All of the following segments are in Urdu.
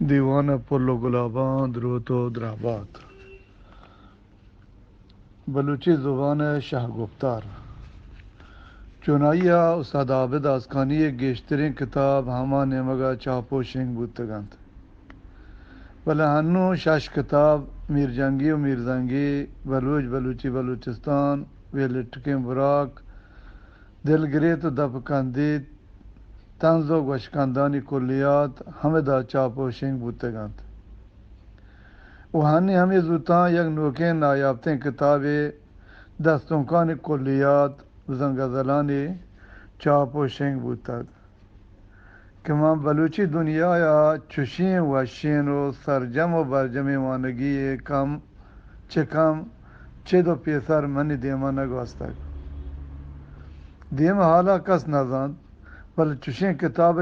دیوانہ پل و گلاباں دروت و درابات بلوچی زبان شاہ گفتار چونائیا استاد عابد آسکانی گیشترین کتاب ہما نیمگا چاپو شنگ بودتگند بلے ہنو شش کتاب میر جنگی و میر زنگی بلوچ بلوچی بلوچستان ویلٹکیں براک دلگریت و دپکندید طنز و گوشکندانی کلیات ہمدا چاپو شنگ بودتگند وہانی ہمیں زوتاں یک نوکیں نایابتیں کتابیں دستونکان کلیات زنگزلانی چاپ و شنگ بودتگ کہ ماں بلوچی دنیا یا چشین وشین و سرجم و برجم وانگی کم چکم چد و پیسر منی دیما نگوستگ دیم حالا کس نزاند بل چشین کتاب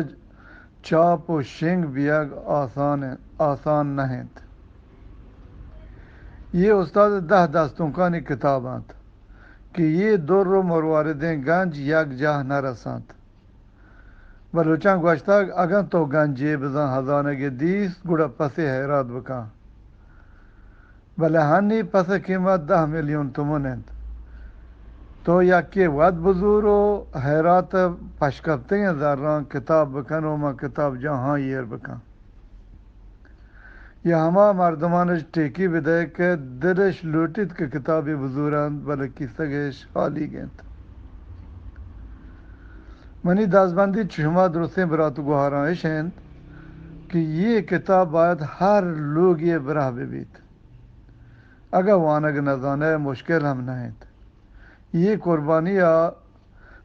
چاپ و شنگ بیگ آسان نہند یہ استاد 10 دستونکانی کتاباند کہ یہ در و مرواردیں گنج یک جہ نہ رسند بلوچاں گوشتگ اگن تو گنجی بزن ہزانگ دیس گڑا پس حیرات بکاں بلے ہنی پس قیمت 10 میلیون تمنند تو یکی ود بزور و حیرات پشکپتیں ذران کتاب بکن و ما کتاب جہاں یر بکن یہ ہما مردمان ٹیکی بدے کہ دلش لوٹید کہ کتابی بزورند بلے کسگش خالی گند منی دازبندی چشمہ درستیں براتو گوھاران اشند کہ یہ کتاب باید ہر لوگ یہ براہ ببیت اگر وانگ نزانے مشکل ہم نہند یہ قربانیہ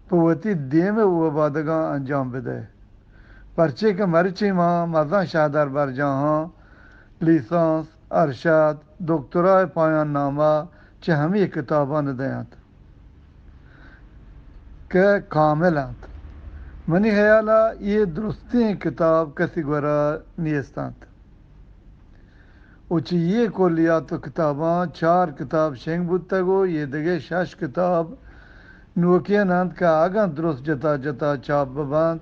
پوتی دیم و بادگاں انجام بدے پرچے کے مرچی ماں مزاں شاہدر بر جہاں لیسانس ارشاد دکترائے پایان نامہ چہ ہمیں کتاباں دیانت کہ کامل انت منی خیالہ یہ درستیں کتاب کسی گورا نیستانت اوچی یہ کلیات و کتاباں 4 کتاب شنگ بودتگو یہ دگے 6 کتاب نوکین انت کا آگاں درست جتا جتا چاپ ببند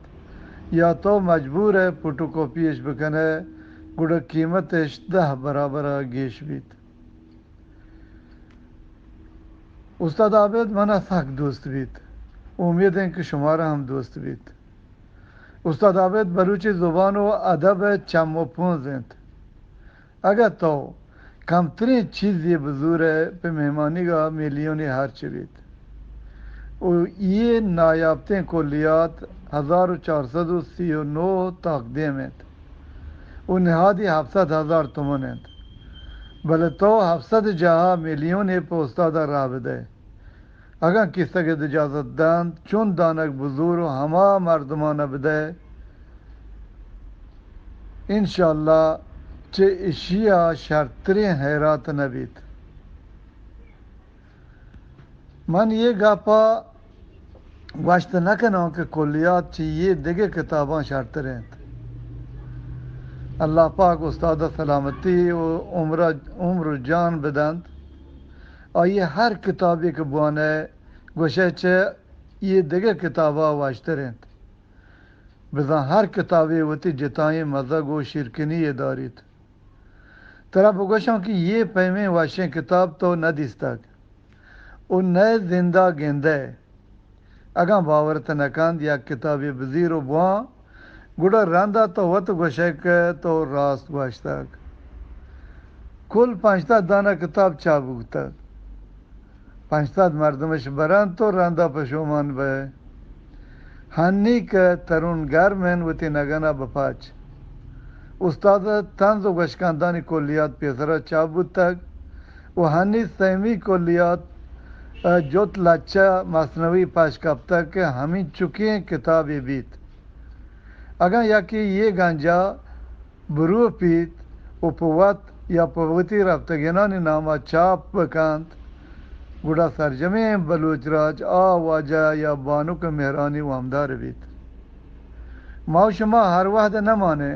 یا تو مجبور ہے فوٹو کاپیش بکنے گڑا قیمتش 10 برابر گیش بیت استاد عابد منا سخت دوست بیت امید ہے کہ شمارا ہم دوست بیت استاد عابد بلوچی زبان و ادب چم و پونز انت اگر تو کم ترین چیز یہ بزور ہے پہ مہمانی کا میلیونی ہر چبیت یہ نایابتیں کلیات 1439 تقدیم ہیں وہ نہادی 700,000 تمن ہیں بلے تو 700 جہاں میلیون پہ استادہ راہ بدے اگر کس تک اجازت دند چون دانک بزور و ہما مردمانہ بدے انشاءاللہ چہ اشیا شرطرین حیرات نبیت من یہ گاپا گوشت نہ کنوں کہ کلیات چی یہ دیگے کتاباں شرط رہت اللہ پاک استاد سلامتی و عمر و جان بدند اور یہ ہر کتابی کے بوانے گوشے چے یہ دیگے کتاباں واشت رہت بزن ہر کتابی ہوتی جتائیں مزگ و شرکنی یہ داریت ترا بگوشوں کہ یہ پیمیں واشیں کتاب تو نہ دیستک او نئے زندہ گندے اگاں باورت نکند یا کتابی بزیر و بواں گڑا رندہ تو وط گوشک تو راست گوشتک کل 500 دانہ کتاب چابوکتک 500 مردمش برند تو رندہ پشومان بے ہنی کے ترون گرمن وتی نگنا بپاچ استاد طنز و گوشکندانی کلیات پیسرا چابوتک و ہنی سیمی کلیات جوت لچہ مصنوعی پاش کب تک ہمیں چکیں کتاب بیت اگر یا کہ یہ گنجا برو پیت و پوت یا پوتی رفتگینانی نامہ چاپ بکند گڑا سرجمے بلوچ راج واجہ یا بانو کے مہرانی و ہمدار بیت ماو شما ہر وحد نہ مانے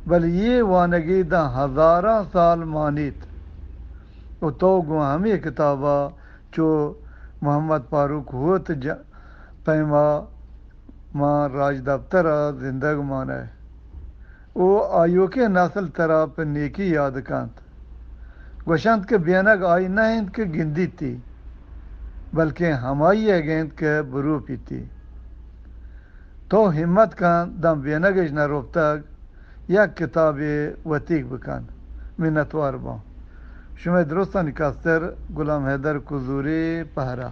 بل یہ وانگی دا 1000 سال مانیت و تو گو ہمیں کتابہ چو محمد فاروق ہوت پیما ماں راج دفتر زندگ مانے او آیو کے نسل ترا پہ نیکی یاد کانت گوشند کے بینک آئی نہ ہند کے گندی تھی بلکہ ہمائی گیند کے بروپی تھی تو ہمت کان دم بینگش نہ روبتگ یا کتاب وطیق بکن منتوار با شما درستان کاستر غلام حیدر کزوری پہرا